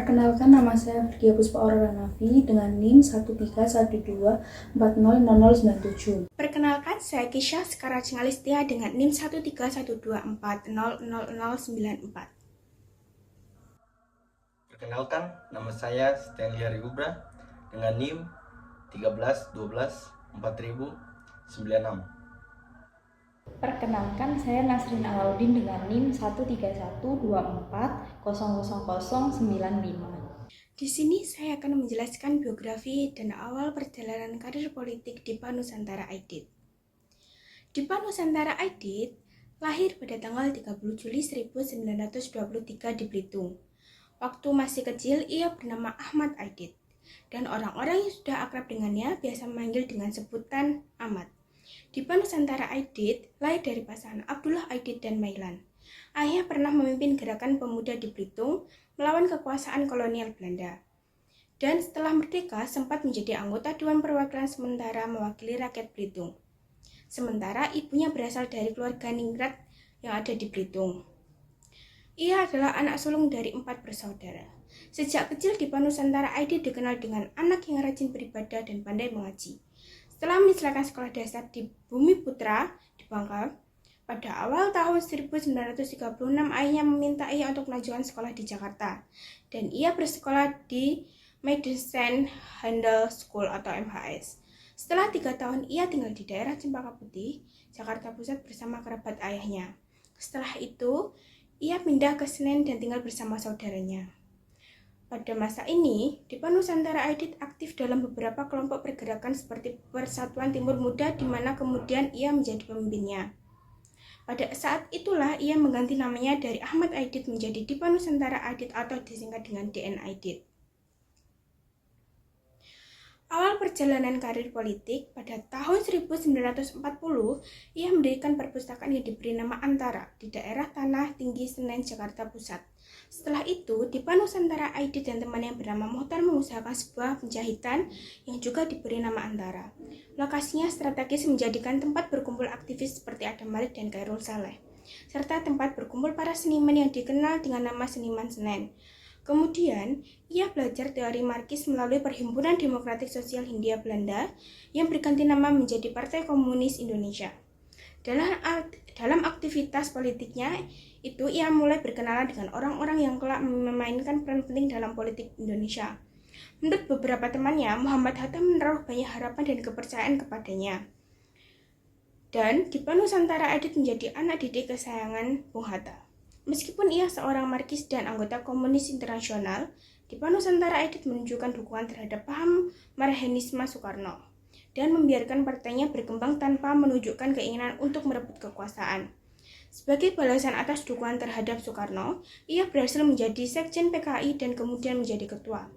Perkenalkan, nama saya Virgia Puspa Aurora Nafi dengan NIM 13124000097. Perkenalkan, saya Kisha Sekara Cingalistia dengan NIM 13124000094. Perkenalkan, nama saya Stanley Haribubra dengan NIM 13124096. Perkenalkan, saya Nasrin Alaudin dengan NIM 13124000095. Di sini saya akan menjelaskan biografi dan awal perjalanan karir politik Dipa Nusantara Aidit. Dipa Nusantara Aidit lahir pada tanggal 30 Juli 1923 di Belitung. Waktu masih kecil, ia bernama Ahmad Aidit, dan orang-orang yang sudah akrab dengannya biasa memanggil dengan sebutan Ahmad. Dipa Nusantara Aidit lahir dari pasangan Abdullah Aidit dan Mailan. Ayahnya pernah memimpin gerakan pemuda di Belitung melawan kekuasaan kolonial Belanda. Dan setelah merdeka sempat menjadi anggota Dewan Perwakilan Sementara mewakili rakyat Belitung. Sementara ibunya berasal dari keluarga ningrat yang ada di Belitung. Ia adalah anak sulung dari 4 bersaudara. Sejak kecil Dipa Nusantara Aidit dikenal dengan anak yang rajin beribadah dan pandai mengaji. Setelah menyelesaikan sekolah dasar di Bumi Putra di Bangka, pada awal tahun 1936 ayahnya meminta ia untuk melanjutkan sekolah di Jakarta, dan ia bersekolah di Medicine Handel School atau MHS. Setelah 3 tahun ia tinggal di daerah Cempaka Putih, Jakarta Pusat bersama kerabat ayahnya. Setelah itu, ia pindah ke Senen dan tinggal bersama saudaranya. Pada masa ini, Dipa Nusantara Aidit aktif dalam beberapa kelompok pergerakan seperti Persatuan Timur Muda, di mana kemudian ia menjadi pemimpinnya. Pada saat itulah ia mengganti namanya dari Ahmad Aidit menjadi Dipa Nusantara Aidit atau disingkat dengan DN Aidit. Awal perjalanan karir politik, pada tahun 1940, ia mendirikan perpustakaan yang diberi nama Antara di daerah Tanah Tinggi Senen, Jakarta Pusat. Setelah itu, Dipa Nusantara Aidit dan teman yang bernama Muhtar mengusahakan sebuah penjahitan yang juga diberi nama Antara. Lokasinya strategis menjadikan tempat berkumpul aktivis seperti Adam Malik dan Khairul Saleh, serta tempat berkumpul para seniman yang dikenal dengan nama Seniman Senen. Kemudian, ia belajar teori Marxis melalui Perhimpunan Demokratik Sosial Hindia Belanda yang berganti nama menjadi Partai Komunis Indonesia. Dalam aktivitas politiknya itu, ia mulai berkenalan dengan orang-orang yang kelak memainkan peran penting dalam politik Indonesia. Menurut beberapa temannya, Muhammad Hatta menaruh banyak harapan dan kepercayaan kepadanya. Dan Dipa Nusantara Aidit menjadi anak didik kesayangan Bung Hatta. Meskipun ia seorang Marxis dan anggota Komunis Internasional, Dipa Nusantara Aidit menunjukkan dukungan terhadap paham Marxisme Soekarno dan membiarkan partainya berkembang tanpa menunjukkan keinginan untuk merebut kekuasaan. Sebagai balasan atas dukungan terhadap Soekarno, ia berhasil menjadi sekjen PKI dan kemudian menjadi ketua.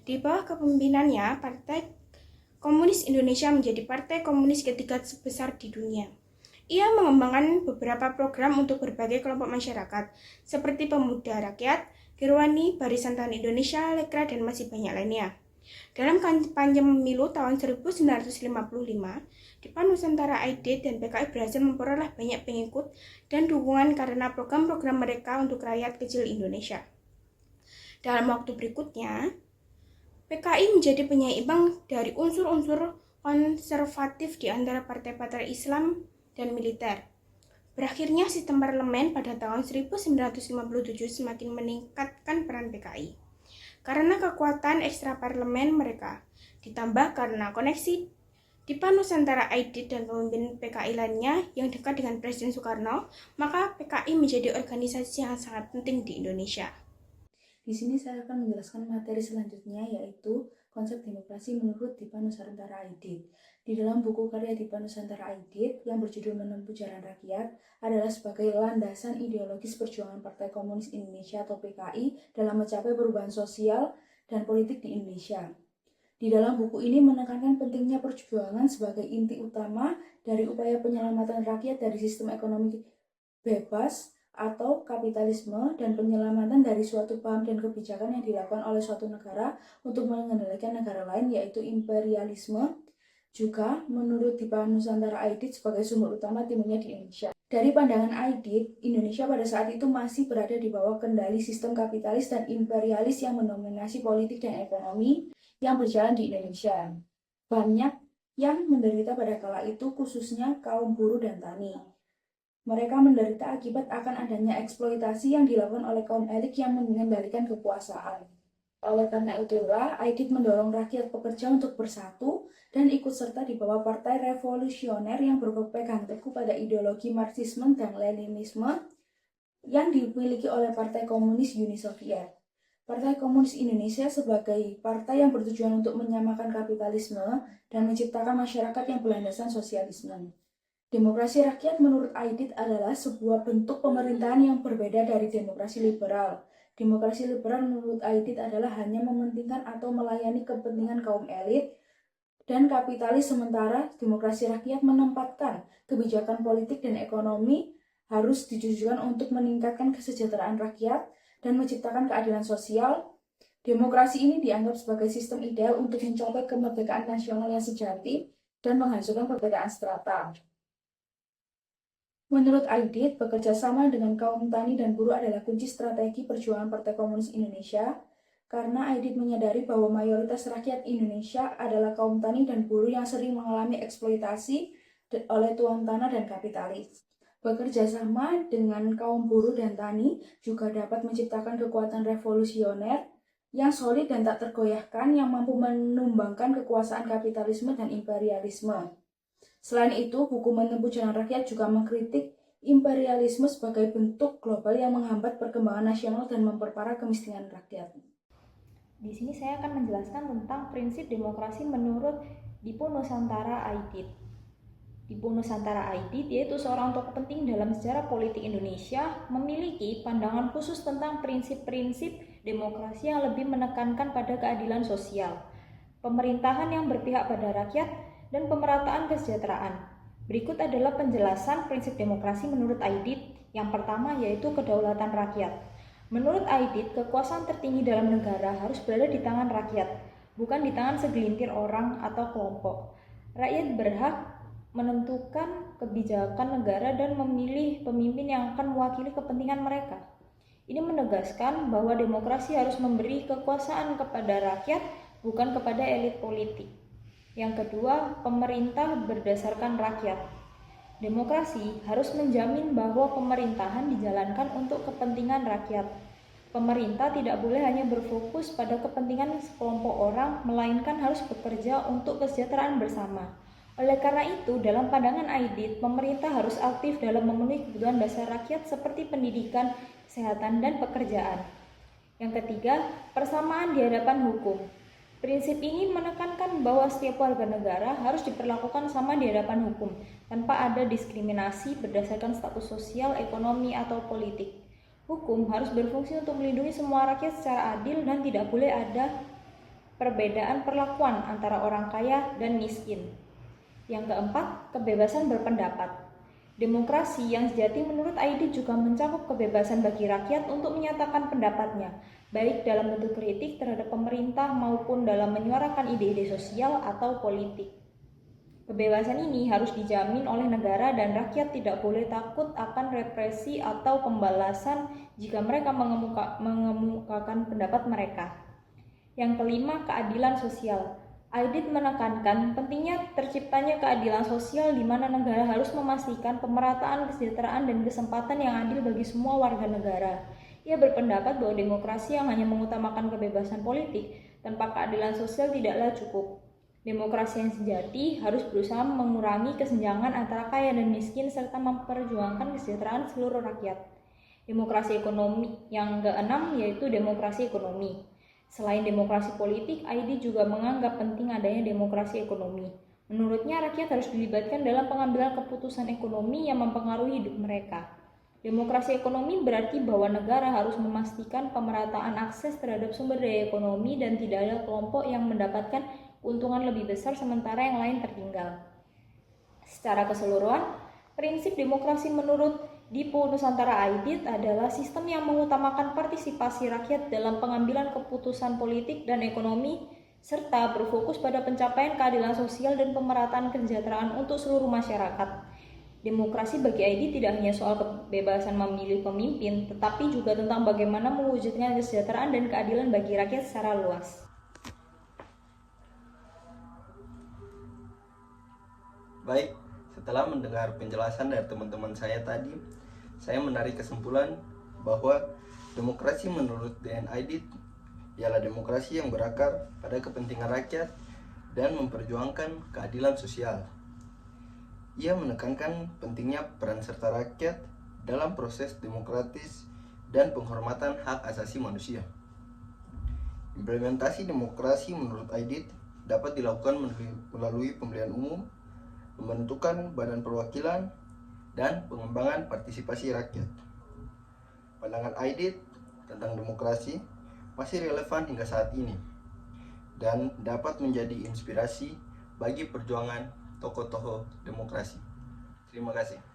Di bawah kepemimpinannya, Partai Komunis Indonesia menjadi partai komunis ketiga sebesar di dunia. Ia mengembangkan beberapa program untuk berbagai kelompok masyarakat, seperti Pemuda Rakyat, Kirwani, Barisan Tani Indonesia, Lekra, dan masih banyak lainnya. Dalam kampanye pemilu tahun 1955, Dipa Nusantara Aidit dan PKI berhasil memperoleh banyak pengikut dan dukungan karena program-program mereka untuk rakyat kecil Indonesia. Dalam waktu berikutnya, PKI menjadi penyeimbang dari unsur-unsur konservatif di antara partai-partai Islam dan militer. Berakhirnya sistem parlemen pada tahun 1957 semakin meningkatkan peran PKI. Karena kekuatan ekstra parlemen mereka, ditambah karena koneksi Dipa Nusantara Aidit dan pemimpin PKI lainnya yang dekat dengan Presiden Soekarno, maka PKI menjadi organisasi yang sangat penting di Indonesia. Di sini saya akan menjelaskan materi selanjutnya, yaitu konsep demokrasi menurut Dipa Nusantara Aidit. Di dalam buku karya Dipa Nusantara Aidit yang berjudul Menempuh Jalan Rakyat adalah sebagai landasan ideologis perjuangan Partai Komunis Indonesia atau PKI dalam mencapai perubahan sosial dan politik di Indonesia. Di dalam buku ini menekankan pentingnya perjuangan sebagai inti utama dari upaya penyelamatan rakyat dari sistem ekonomi bebas atau kapitalisme dan penyelamatan dari suatu paham dan kebijakan yang dilakukan oleh suatu negara untuk mengendalikan negara lain, yaitu imperialisme. juga menurut Dipa Nusantara Aidit sebagai sumber utama timunnya di Indonesia. Dari pandangan Aidit, Indonesia pada saat itu masih berada di bawah kendali sistem kapitalis dan imperialis yang mendominasi politik dan ekonomi yang berjalan di Indonesia. Banyak yang menderita pada kala itu, khususnya kaum buruh dan tani. Mereka menderita akibat akan adanya eksploitasi yang dilakukan oleh kaum elit yang mengendalikan kekuasaan. Oleh karena itulah, Aidit mendorong rakyat pekerja untuk bersatu dan ikut serta di bawah partai revolusioner yang berpegang teguh pada ideologi Marxisme dan Leninisme yang dimiliki oleh Partai Komunis Uni Soviet. Partai Komunis Indonesia sebagai partai yang bertujuan untuk menyamakan kapitalisme dan menciptakan masyarakat yang berlandasan sosialisme. Demokrasi rakyat menurut Aidit adalah sebuah bentuk pemerintahan yang berbeda dari demokrasi liberal. Demokrasi liberal menurut Aidit adalah hanya mementingkan atau melayani kepentingan kaum elit dan kapitalis, sementara demokrasi rakyat menempatkan kebijakan politik dan ekonomi harus ditujukan untuk meningkatkan kesejahteraan rakyat dan menciptakan keadilan sosial. Demokrasi ini dianggap sebagai sistem ideal untuk mencapai kemerdekaan nasional yang sejati dan menghasilkan perbedaan strata. Menurut Aidit, bekerja sama dengan kaum tani dan buruh adalah kunci strategi perjuangan Partai Komunis Indonesia, karena Aidit menyadari bahwa mayoritas rakyat Indonesia adalah kaum tani dan buruh yang sering mengalami eksploitasi oleh tuan tanah dan kapitalis. Bekerja sama dengan kaum buruh dan tani juga dapat menciptakan kekuatan revolusioner yang solid dan tak tergoyahkan, yang mampu menumbangkan kekuasaan kapitalisme dan imperialisme. Selain itu, buku Menempuh Jalan Rakyat juga mengkritik imperialisme sebagai bentuk global yang menghambat perkembangan nasional dan memperparah kemiskinan rakyat. Di sini saya akan menjelaskan tentang prinsip demokrasi menurut Dipa Nusantara Aidit. Dipa Nusantara Aidit yaitu seorang tokoh penting dalam sejarah politik Indonesia, memiliki pandangan khusus tentang prinsip-prinsip demokrasi yang lebih menekankan pada keadilan sosial, pemerintahan yang berpihak pada rakyat, dan pemerataan kesejahteraan. Berikut adalah penjelasan prinsip demokrasi menurut Aidit. Yang pertama yaitu kedaulatan rakyat. Menurut Aidit, kekuasaan tertinggi dalam negara harus berada di tangan rakyat, bukan di tangan segelintir orang atau kelompok. Rakyat berhak menentukan kebijakan negara dan memilih pemimpin yang akan mewakili kepentingan mereka. Ini menegaskan bahwa demokrasi harus memberi kekuasaan kepada rakyat, bukan kepada elit politik. Yang kedua, pemerintah berdasarkan rakyat. Demokrasi harus menjamin bahwa pemerintahan dijalankan untuk kepentingan rakyat. Pemerintah tidak boleh hanya berfokus pada kepentingan sekelompok orang, melainkan harus bekerja untuk kesejahteraan bersama. Oleh karena itu, dalam pandangan Aidit, pemerintah harus aktif dalam memenuhi kebutuhan dasar rakyat seperti pendidikan, kesehatan, dan pekerjaan. Yang ketiga, persamaan di hadapan hukum. Prinsip ini menekankan bahwa setiap warga negara harus diperlakukan sama di hadapan hukum, tanpa ada diskriminasi berdasarkan status sosial, ekonomi, atau politik. Hukum harus berfungsi untuk melindungi semua rakyat secara adil dan tidak boleh ada perbedaan perlakuan antara orang kaya dan miskin. Yang keempat, kebebasan berpendapat. Demokrasi yang sejati menurut Aidit juga mencakup kebebasan bagi rakyat untuk menyatakan pendapatnya, baik dalam bentuk kritik terhadap pemerintah maupun dalam menyuarakan ide-ide sosial atau politik. Kebebasan ini harus dijamin oleh negara dan rakyat tidak boleh takut akan represi atau pembalasan jika mereka mengemukakan pendapat mereka. Yang kelima, keadilan sosial. Aidit menekankan pentingnya terciptanya keadilan sosial di mana negara harus memastikan pemerataan kesejahteraan dan kesempatan yang adil bagi semua warga negara. Ia berpendapat bahwa demokrasi yang hanya mengutamakan kebebasan politik tanpa keadilan sosial tidaklah cukup. Demokrasi yang sejati harus berusaha mengurangi kesenjangan antara kaya dan miskin serta memperjuangkan kesejahteraan seluruh rakyat. Demokrasi ekonomi yang keenam yaitu demokrasi ekonomi. Selain demokrasi politik, Aidit juga menganggap penting adanya demokrasi ekonomi. Menurutnya, rakyat harus dilibatkan dalam pengambilan keputusan ekonomi yang mempengaruhi hidup mereka. Demokrasi ekonomi berarti bahwa negara harus memastikan pemerataan akses terhadap sumber daya ekonomi dan tidak ada kelompok yang mendapatkan keuntungan lebih besar sementara yang lain tertinggal. Secara keseluruhan, prinsip demokrasi menurut Dipa Nusantara Aidit adalah sistem yang mengutamakan partisipasi rakyat dalam pengambilan keputusan politik dan ekonomi serta berfokus pada pencapaian keadilan sosial dan pemerataan kesejahteraan untuk seluruh masyarakat. Demokrasi bagi ID tidak hanya soal kebebasan memilih pemimpin, tetapi juga tentang bagaimana mewujudkan kesejahteraan dan keadilan bagi rakyat secara luas. Baik, setelah mendengar penjelasan dari teman-teman saya tadi, saya menarik kesimpulan bahwa demokrasi menurut DN Aidit ialah demokrasi yang berakar pada kepentingan rakyat dan memperjuangkan keadilan sosial. Ia menekankan pentingnya peran serta rakyat dalam proses demokratis dan penghormatan hak asasi manusia. Implementasi demokrasi menurut Aidit dapat dilakukan melalui pemilihan umum, pembentukan badan perwakilan, dan pengembangan partisipasi rakyat. Pandangan Aidit tentang demokrasi masih relevan hingga saat ini dan dapat menjadi inspirasi bagi perjuangan tokoh-tokoh demokrasi. Terima kasih.